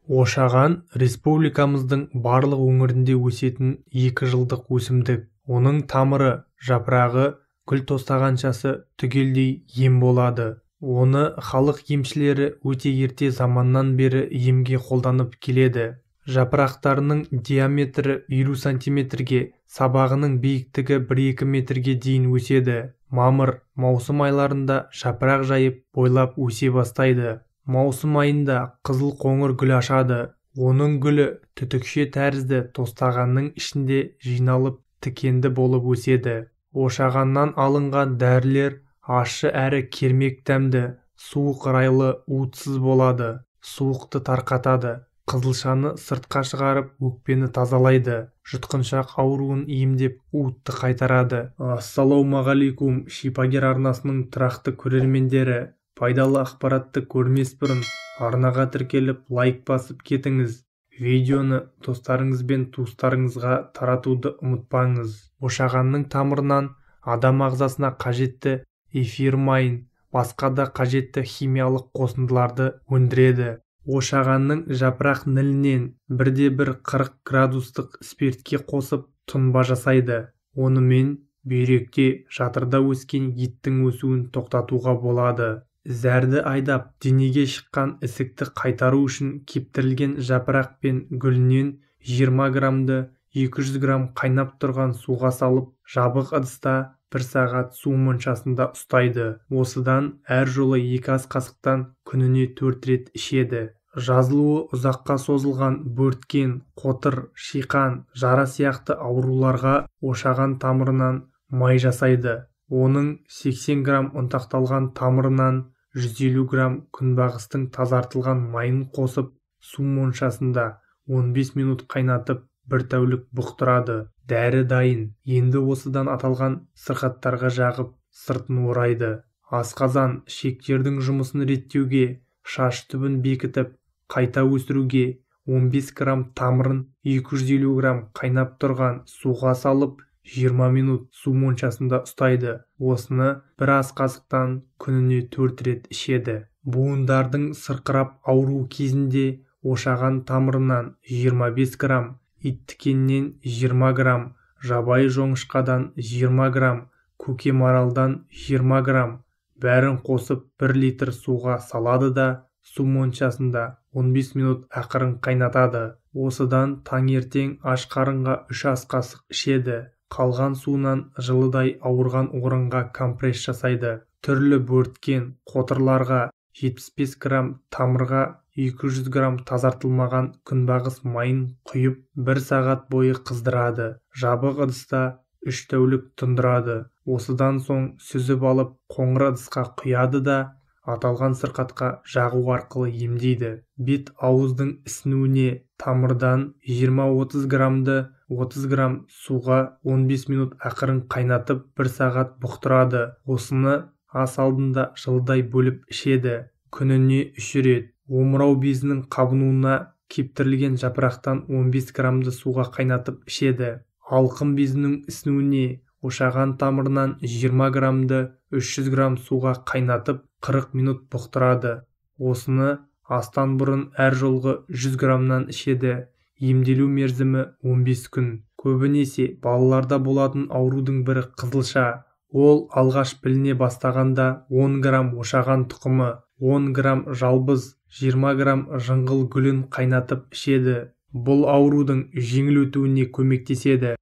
Ошаған республикамыздың барлық өңірінде өсетін 2 жылдық өсімдік. Оның тамыры, жапырағы, гүл тостағаншасы түгелдей ем болады. Оны халық емшілері өте ерте заманнан бері емге қолданып келеді. Жапырақтарының диаметрі 50 сантиметрге, сабағының биіктігі 1-2 метрге дейін өседі. Мамыр-маусым айларында жапырақ жайып бойлап өсе бастайды. Маусым айында қызыл-қоңыр гүл ашады. Оның гүлі түтікше тәрізді тостағанның ішінде жиналып тікенді болып өседі. Ошағаннан алынған дәрілер ащы әрі кермек дәмді, суық райлы, уытсыз болады. Суықты тарқатады. Қызылшаны сыртқа шығарып, өкпені тазалайды. Жұтқыншақ ауруын емдеп, уытты қайтарады. Ассалаумағалейкум, Шипагер арнасының тұрақты көрермендері. Пайдалы ақпаратты көрмес бұрын арнаға тіркеліп лайк басып кетіңіз. Видеоны достарыңыз бен туыстарыңызға таратуды ұмытпаңыз. Ошағанның тамырынан адам ағзасына қажетті эфир майын, басқа да қажетті химиялық қосындыларды өндіреді. Ошағанның жапырақ нілінен 1-1 40 градустық спиртке қосып тұнба жасайды. Онымен бүйректе, жатырда өскен еттің өсуін тоқтатуға болады. Зәрді айдап, денеге шыққан ісікті қайтару үшін кептірілген жапырақ пен гүлінен 20 грамды 200 грамм қайнап тұрған суға салып, жабық ыдыста 1 сағат су моншасында ұстайды. Осыдан әр жолы 2 ас қасықтан күніне 4 рет ішеді. Жазылуы ұзаққа созылған бөрткен, қотыр, шиқан, жара сияқты ауруларға ошаған тамырынан май жасайды. Оның 80 грамм ұнтақталған тамырынан 150 грамм күнбағыстың тазартылған майын қосып, су моншасында 15 минут қайнатып, 1 тәулік бұқтырады. Дәрі дайын. Енді осыдан аталған сырқаттарға жағып, сыртын орайды. Асқазан, шектердің жұмысын реттеуге, шаш түбін бекітіп, қайта өсіруге 15 грамм тамырын 250 грамм қайнап тұрған суға салып, 20 минут су моншасында ұстайды. Осыны 1 ас қасықтан күніне 4 рет ішеді. Буындардың сырқырап ауру кезінде ошаған тамырынан 25 грамм, иттікеннен 20 грамм, жабайы жоңышқадан 20 грамм, көкемаралдан 20 грамм, бәрін қосып 1 литр суға салады да су моншасында 15 минут ақырын қайнатады. Осыдан таңертең аш қарынға 3 ас қасық ішеді. Қалған суынан жылыдай ауырған орынға компресс жасайды. Түрлі бөрткен, қотырларға 75 грамм, тамырға 200 грамм тазартылмаған күнбағыс майын құйып 1 сағат бойы қыздырады. Жабық ыдыста 3 тәулік тұндырады. Осыдан соң сүзіп алып қоңыр ыдысқа құяды да аталған сырқатқа жағу арқылы емдейді. Бет-ауыздың ісінуіне тамырдан 20-30 граммды 30 грамм суға 15 минут ақырын қайнатып 1 сағат бұқтырады. Осыны ас алдында жылдай бөліп ішеді. Күніне 3 рет. Омырау безінің қабынуына кептірілген жапырақтан 15 граммды суға қайнатып ішеді. Алқым безінің ісінуіне ошаған тамырынан 20 граммды 300 грамм суға қайнатып 40 минут бұқтырады. Осыны астан бұрын әр жолғы 100 граммнан ішеді. Емделу мерзімі 15 күн. Көбінесе балаларда болатын аурудың бірі қызылша. Ол алғаш біліне бастағанда 10 грамм ошаған тұқымы, 10 грамм жалбыз, 20 грамм жыңғыл гүлін қайнатып ішеді. Бұл аурудың жеңіл өтуіне көмектеседі.